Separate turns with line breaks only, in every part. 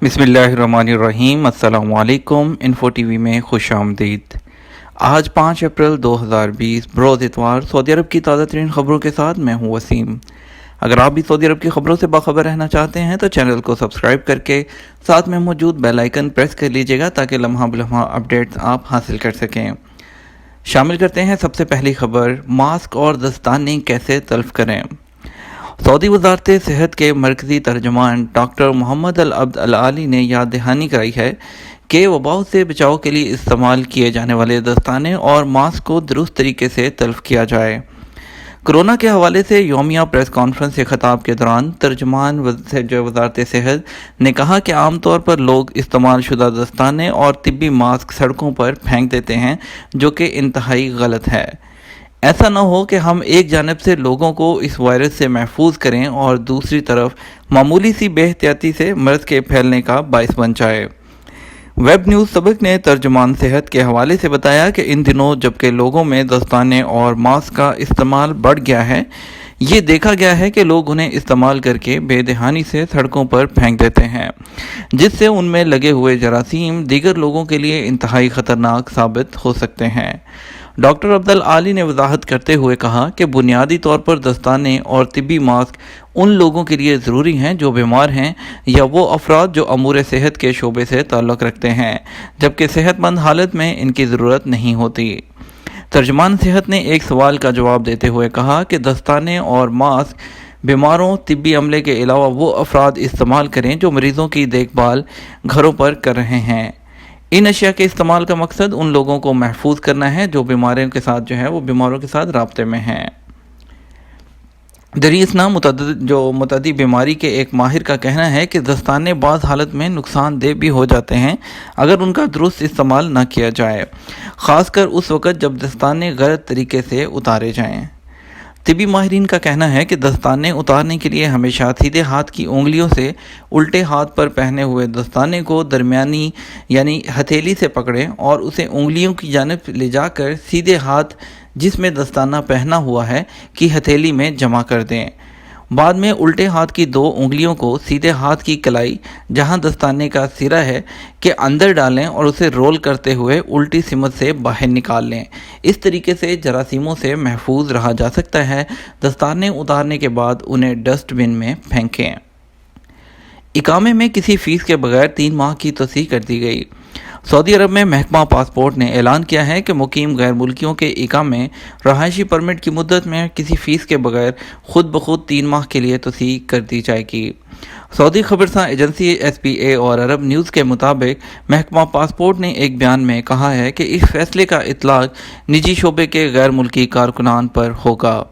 بسم اللہ الرحمن الرحیم۔ السلام علیکم۔ انفو ٹی وی میں خوش آمدید۔ آج 5 اپریل 2020 بروز اتوار سعودی عرب کی تازہ ترین خبروں کے ساتھ میں ہوں وسیم۔ اگر آپ بھی سعودی عرب کی خبروں سے باخبر رہنا چاہتے ہیں تو چینل کو سبسکرائب کر کے ساتھ میں موجود بیل آئیکن پریس کر لیجئے گا تاکہ لمحہ بلمحہ اپڈیٹس آپ حاصل کر سکیں۔ شامل کرتے ہیں سب سے پہلی خبر، ماسک اور دستانے کیسے تلف کریں۔ سعودی وزارت صحت کے مرکزی ترجمان ڈاکٹر محمد العبد العالی نے یاد دہانی کرائی ہے کہ وبا سے بچاؤ کے لیے استعمال کیے جانے والے دستانے اور ماسک کو درست طریقے سے تلف کیا جائے۔ کرونا کے حوالے سے یومیہ پریس کانفرنس سے خطاب کے دوران ترجمان وزارت صحت نے کہا کہ عام طور پر لوگ استعمال شدہ دستانے اور طبی ماسک سڑکوں پر پھینک دیتے ہیں، جو کہ انتہائی غلط ہے۔ ایسا نہ ہو کہ ہم ایک جانب سے لوگوں کو اس وائرس سے محفوظ کریں اور دوسری طرف معمولی سی بے احتیاطی سے مرض کے پھیلنے کا باعث بن جائے۔ ویب نیوز سبق نے ترجمان صحت کے حوالے سے بتایا کہ ان دنوں جبکہ لوگوں میں دستانے اور ماسک کا استعمال بڑھ گیا ہے، یہ دیکھا گیا ہے کہ لوگ انہیں استعمال کر کے بے دہانی سے سڑکوں پر پھینک دیتے ہیں، جس سے ان میں لگے ہوئے جراثیم دیگر لوگوں کے لیے انتہائی خطرناک ثابت ہو سکتے ہیں۔ ڈاکٹر عبد العالی نے وضاحت کرتے ہوئے کہا کہ بنیادی طور پر دستانے اور طبی ماسک ان لوگوں کے لیے ضروری ہیں جو بیمار ہیں یا وہ افراد جو امور صحت کے شعبے سے تعلق رکھتے ہیں، جبکہ صحت مند حالت میں ان کی ضرورت نہیں ہوتی۔ ترجمان صحت نے ایک سوال کا جواب دیتے ہوئے کہا کہ دستانے اور ماسک بیماروں، طبی عملے کے علاوہ وہ افراد استعمال کریں جو مریضوں کی دیکھ بھال گھروں پر کر رہے ہیں۔ ان اشیاء کے استعمال کا مقصد ان لوگوں کو محفوظ کرنا ہے جو بیماروں کے ساتھ رابطے میں ہیں۔ دریاسنا متعدی بیماری کے ایک ماہر کا کہنا ہے کہ دستانے بعض حالت میں نقصان دہ بھی ہو جاتے ہیں اگر ان کا درست استعمال نہ کیا جائے، خاص کر اس وقت جب دستانے غلط طریقے سے اتارے جائیں۔ طبی ماہرین کا کہنا ہے کہ دستانے اتارنے کے لیے ہمیشہ سیدھے ہاتھ کی انگلیوں سے الٹے ہاتھ پر پہنے ہوئے دستانے کو درمیانی یعنی ہتھیلی سے پکڑیں اور اسے انگلیوں کی جانب لے جا کر سیدھے ہاتھ جس میں دستانہ پہنا ہوا ہے کی ہتھیلی میں جمع کر دیں۔ بعد میں الٹے ہاتھ کی 2 انگلیوں کو سیدھے ہاتھ کی کلائی جہاں دستانے کا سرا ہے کے اندر ڈالیں اور اسے رول کرتے ہوئے الٹی سمت سے باہر نکال لیں۔ اس طریقے سے جراثیموں سے محفوظ رہا جا سکتا ہے۔ دستانے اتارنے کے بعد انہیں ڈسٹ بن میں پھینکیں۔ اقامے میں کسی فیس کے بغیر 3 ماہ کی توسیع کر دی گئی۔ سعودی عرب میں محکمہ پاسپورٹ نے اعلان کیا ہے کہ مقیم غیر ملکیوں کے اقامے رہائشی پرمٹ کی مدت میں کسی فیس کے بغیر خود بخود 3 ماہ کے لیے توسیع کر دی جائے گی۔ سعودی خبرساں ایجنسی ایس پی اے اور عرب نیوز کے مطابق محکمہ پاسپورٹ نے ایک بیان میں کہا ہے کہ اس فیصلے کا اطلاق نجی شعبے کے غیر ملکی کارکنان پر ہوگا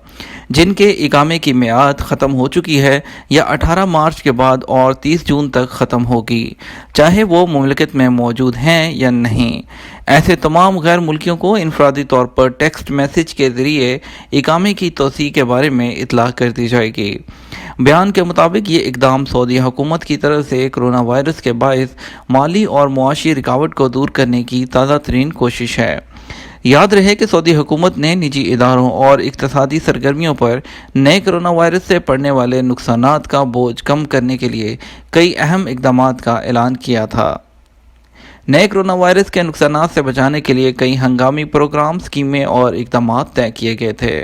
جن کے اقامے کی میعاد ختم ہو چکی ہے یا 18 مارچ کے بعد اور 30 جون تک ختم ہوگی، چاہے وہ مملکت میں موجود ہیں یا نہیں۔ ایسے تمام غیر ملکیوں کو انفرادی طور پر ٹیکسٹ میسج کے ذریعے اقامے کی توسیع کے بارے میں اطلاع کر دی جائے گی۔ بیان کے مطابق یہ اقدام سعودی حکومت کی طرف سے کرونا وائرس کے باعث مالی اور معاشی رکاوٹ کو دور کرنے کی تازہ ترین کوشش ہے۔ یاد رہے کہ سعودی حکومت نے نجی اداروں اور اقتصادی سرگرمیوں پر نئے کرونا وائرس سے پڑنے والے نقصانات کا بوجھ کم کرنے کے لیے کئی اہم اقدامات کا اعلان کیا تھا۔ نئے کرونا وائرس کے نقصانات سے بچانے کے لیے کئی ہنگامی پروگرام، اسکیمیں اور اقدامات طے کیے گئے تھے۔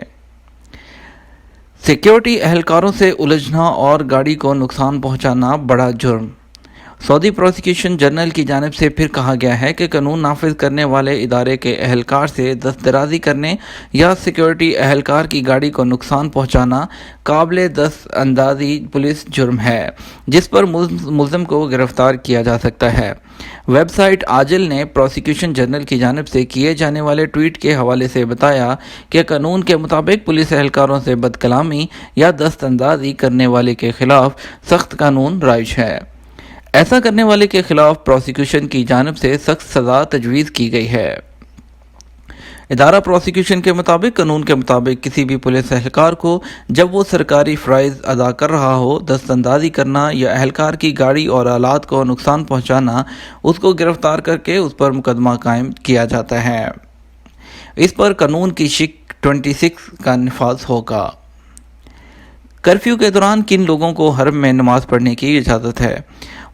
سیکیورٹی اہلکاروں سے الجھنا اور گاڑی کو نقصان پہنچانا بڑا جرم۔ سعودی پروسیکیوشن جنرل کی جانب سے پھر کہا گیا ہے کہ قانون نافذ کرنے والے ادارے کے اہلکار سے دست درازی کرنے یا سیکیورٹی اہلکار کی گاڑی کو نقصان پہنچانا قابل دست اندازی پولیس جرم ہے جس پر ملزم کو گرفتار کیا جا سکتا ہے۔ ویب سائٹ عاجل نے پروسیکیوشن جنرل کی جانب سے کیے جانے والے ٹویٹ کے حوالے سے بتایا کہ قانون کے مطابق پولیس اہلکاروں سے بد کلامی یا دست اندازی کرنے والے کے خلاف سخت قانون رائج ہے۔ ایسا کرنے والے کے خلاف پروسیکیوشن کی جانب سے سخت سزا تجویز کی گئی ہے۔ ادارہ پروسیکیوشن کے مطابق قانون کے مطابق کسی بھی پولیس اہلکار کو جب وہ سرکاری فرائض ادا کر رہا ہو دست اندازی کرنا یا اہلکار کی گاڑی اور آلات کو نقصان پہنچانا، اس کو گرفتار کر کے اس پر مقدمہ قائم کیا جاتا ہے۔ اس پر قانون کی شق 26 کا نفاذ ہوگا۔ کرفیو کے دوران کن لوگوں کو حرم میں نماز پڑھنے کی اجازت ہے؟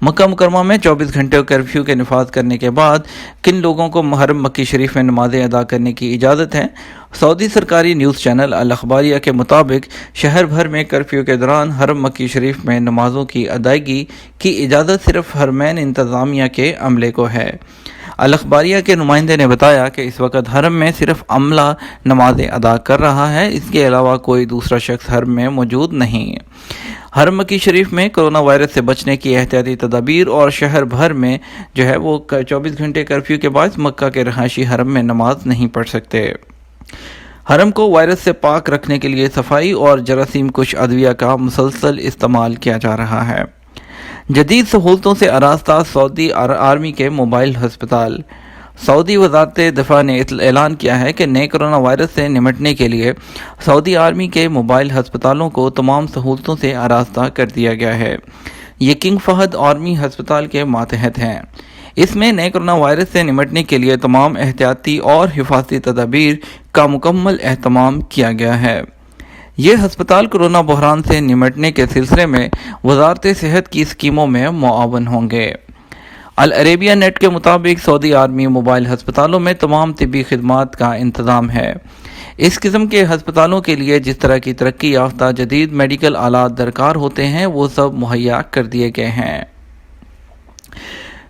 مکہ مکرمہ میں 24 گھنٹے کرفیو کے نفاذ کرنے کے بعد کن لوگوں کو حرم مکی شریف میں نمازیں ادا کرنے کی اجازت ہے؟ سعودی سرکاری نیوز چینل الاخباریہ کے مطابق شہر بھر میں کرفیو کے دوران حرم مکی شریف میں نمازوں کی ادائیگی کی اجازت صرف حرمین انتظامیہ کے عملے کو ہے۔ الاخباریہ کے نمائندے نے بتایا کہ اس وقت حرم میں صرف عملہ نمازیں ادا کر رہا ہے، اس کے علاوہ کوئی دوسرا شخص حرم میں موجود نہیں۔ حرم مکی شریف میں کرونا وائرس سے بچنے کی احتیاطی تدابیر اور شہر بھر میں وہ 24 گھنٹے کرفیو کے باعث مکہ کے رہائشی حرم میں نماز نہیں پڑھ سکتے۔ حرم کو وائرس سے پاک رکھنے کے لیے صفائی اور جراثیم کش ادویہ کا مسلسل استعمال کیا جا رہا ہے۔ جدید سہولتوں سے آراستہ سعودی آرمی کے موبائل ہسپتال۔ سعودی وزارت دفاع نے اعلان کیا ہے کہ نئے کرونا وائرس سے نمٹنے کے لیے سعودی آرمی کے موبائل ہسپتالوں کو تمام سہولتوں سے آراستہ کر دیا گیا ہے۔ یہ کنگ فہد آرمی ہسپتال کے ماتحت ہیں۔ اس میں نئے کرونا وائرس سے نمٹنے کے لیے تمام احتیاطی اور حفاظتی تدابیر کا مکمل اہتمام کیا گیا ہے۔ یہ ہسپتال کرونا بحران سے نمٹنے کے سلسلے میں وزارت صحت کی اسکیموں میں معاون ہوں گے۔ العربیہ نیٹ کے مطابق سعودی آرمی موبائل ہسپتالوں میں تمام طبی خدمات کا انتظام ہے۔ اس قسم کے ہسپتالوں کے لیے جس طرح کی ترقی یافتہ جدید میڈیکل آلات درکار ہوتے ہیں وہ سب مہیا کر دیے گئے ہیں۔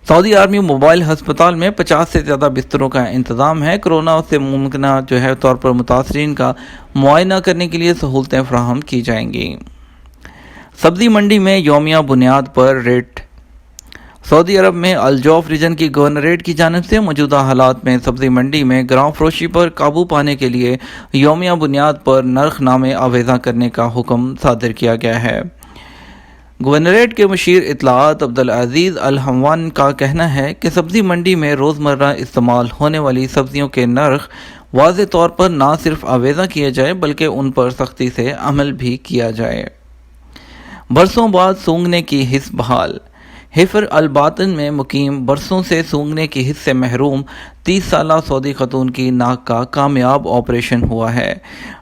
سعودی آرمی موبائل ہسپتال میں 50 سے زیادہ بستروں کا انتظام ہے۔ کرونا سے ممکنہ طور پر متاثرین کا معائنہ کرنے کے لیے سہولتیں فراہم کی جائیں گی۔ سبزی منڈی میں یومیہ بنیاد پر ریٹ۔ سعودی عرب میں الجوف ریجن کی گورنریٹ کی جانب سے موجودہ حالات میں سبزی منڈی میں گراں فروشی پر قابو پانے کے لیے یومیہ بنیاد پر نرخ نامے آویزاں کرنے کا حکم صادر کیا گیا ہے۔ گورنریٹ کے مشیر اطلاعات عبدالعزیز الحموان کا کہنا ہے کہ سبزی منڈی میں روزمرہ استعمال ہونے والی سبزیوں کے نرخ واضح طور پر نہ صرف آویزاں کیے جائے بلکہ ان پر سختی سے عمل بھی کیا جائے۔ برسوں بعد سونگھنے کی حس بحال۔ حفر الباطن میں مقیم برسوں سے سونگھنے کی حس سے محروم 30 سالہ سعودی خاتون کی ناک کا کامیاب آپریشن ہوا ہے۔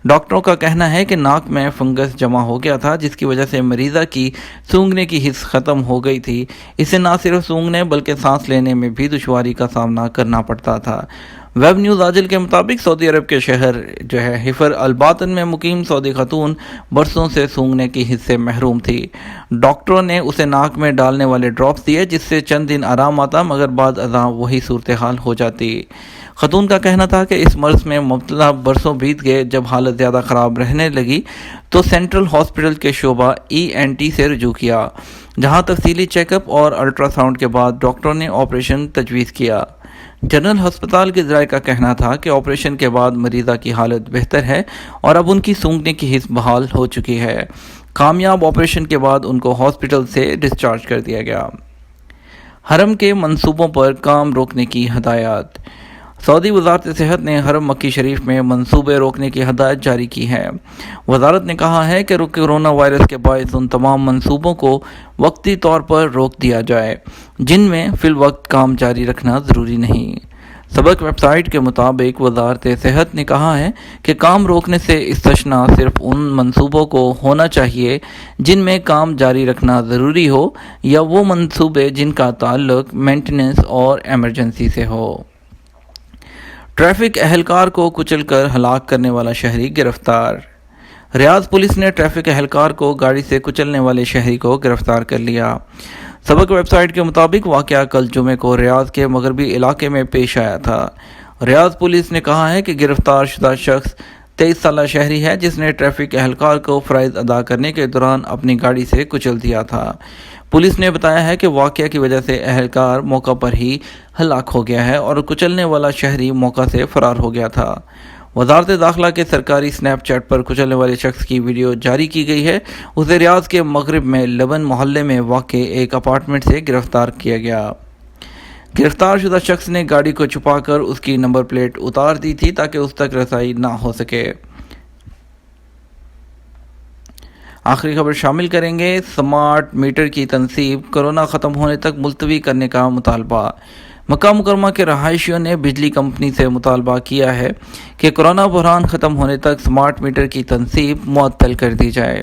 ڈاکٹروں کا کہنا ہے کہ ناک میں فنگس جمع ہو گیا تھا جس کی وجہ سے مریضہ کی سونگھنے کی حس ختم ہو گئی تھی۔ اسے نہ صرف سونگھنے بلکہ سانس لینے میں بھی دشواری کا سامنا کرنا پڑتا تھا۔ ویب نیوز آجل کے مطابق سعودی عرب کے شہر حفر الباطن میں مقیم سعودی خاتون برسوں سے سونگھنے کی حس سے محروم تھی۔ ڈاکٹروں نے اسے ناک میں ڈالنے والے ڈراپس دیے جس سے چند دن آرام آتا مگر بعد ازاں وہی صورتحال ہو جاتی۔ خاتون کا کہنا تھا کہ اس مرض میں مبتلا برسوں بیت گئے۔ جب حالت زیادہ خراب رہنے لگی تو سینٹرل ہاسپٹل کے شعبہ ENT سے رجوع کیا جہاں تفصیلی چیک اپ اور الٹرا ساؤنڈ کے بعد ڈاکٹروں نے آپریشن تجویز کیا۔ جنرل ہسپتال کے ذرائع کا کہنا تھا کہ آپریشن کے بعد مریضہ کی حالت بہتر ہے اور اب ان کی سونگھنے کی حس بحال ہو چکی ہے۔ کامیاب آپریشن کے بعد ان کو ہاسپٹل سے ڈسچارج کر دیا گیا۔ حرم کے منصوبوں پر کام روکنے کی ہدایات۔ سعودی وزارت صحت نے حرم مکی شریف میں منصوبے روکنے کی ہدایت جاری کی ہے۔ وزارت نے کہا ہے کہ کرونا وائرس کے باعث ان تمام منصوبوں کو وقتی طور پر روک دیا جائے جن میں فی الوقت کام جاری رکھنا ضروری نہیں۔ سبق ویب سائٹ کے مطابق وزارت صحت نے کہا ہے کہ کام روکنے سے استثناء صرف ان منصوبوں کو ہونا چاہیے جن میں کام جاری رکھنا ضروری ہو یا وہ منصوبے جن کا تعلق مینٹیننس اور ایمرجنسی سے ہو۔ ٹریفک اہلکار کو کچل کر ہلاک کرنے والا شہری گرفتار۔ ریاض پولیس نے ٹریفک اہلکار کو گاڑی سے کچلنے والے شہری کو گرفتار کر لیا۔ سبق ویب سائٹ کے مطابق واقعہ کل جمعے کو ریاض کے مغربی علاقے میں پیش آیا تھا۔ ریاض پولیس نے کہا ہے کہ گرفتار شدہ شخص 23 سالہ شہری ہے جس نے ٹریفک اہلکار کو فرائض ادا کرنے کے دوران اپنی گاڑی سے کچل دیا تھا۔ پولیس نے بتایا ہے کہ واقعہ کی وجہ سے اہلکار موقع پر ہی ہلاک ہو گیا ہے اور کچلنے والا شہری موقع سے فرار ہو گیا تھا۔ وزارت داخلہ کے سرکاری سنیپ چیٹ پر کچلنے والے شخص کی ویڈیو جاری کی گئی ہے۔ اسے ریاض کے مغرب میں لبن محلے میں واقع ایک اپارٹمنٹ سے گرفتار کیا گیا۔ گرفتار شدہ شخص نے گاڑی کو چھپا کر اس کی نمبر پلیٹ اتار دی تھی تاکہ اس تک رسائی نہ ہو سکے۔ آخری خبر شامل کریں گے۔ سمارٹ میٹر کی تنصیب کرونا ختم ہونے تک ملتوی کرنے کا مطالبہ۔ مکہ مکرمہ کے رہائشیوں نے بجلی کمپنی سے مطالبہ کیا ہے کہ کرونا بحران ختم ہونے تک سمارٹ میٹر کی تنصیب معطل کر دی جائے۔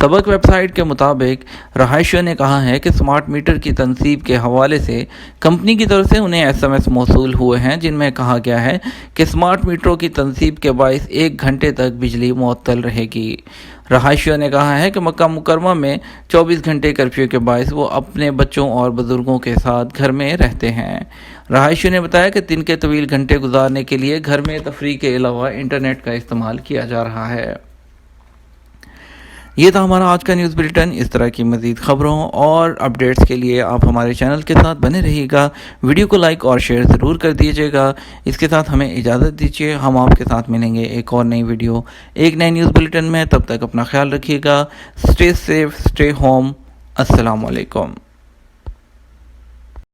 سبق ویب سائٹ کے مطابق رہائشیوں نے کہا ہے کہ سمارٹ میٹر کی تنصیب کے حوالے سے کمپنی کی طرف سے انہیں SMS موصول ہوئے ہیں جن میں کہا گیا ہے کہ سمارٹ میٹروں کی تنصیب کے باعث 1 گھنٹے تک بجلی معطل رہے گی۔ رہائشیوں نے کہا ہے کہ مکہ مکرمہ میں 24 گھنٹے کرفیو کے باعث وہ اپنے بچوں اور بزرگوں کے ساتھ گھر میں رہتے ہیں۔ رہائشیوں نے بتایا کہ دن کے طویل گھنٹے گزارنے کے لیے گھر میں تفریح کے علاوہ انٹرنیٹ کا استعمال کیا جا رہا ہے۔ یہ تھا ہمارا آج کا نیوز بلیٹن۔ اس طرح کی مزید خبروں اور اپڈیٹس کے لیے آپ ہمارے چینل کے ساتھ بنے رہیے گا۔ ویڈیو کو لائک اور شیئر ضرور کر دیجیے گا۔ اس کے ساتھ ہمیں اجازت دیجیے، ہم آپ کے ساتھ ملیں گے ایک اور نئی ویڈیو، ایک نئے نیوز بلیٹن میں۔ تب تک اپنا خیال رکھیے گا۔ Stay safe, stay home. السلام علیکم۔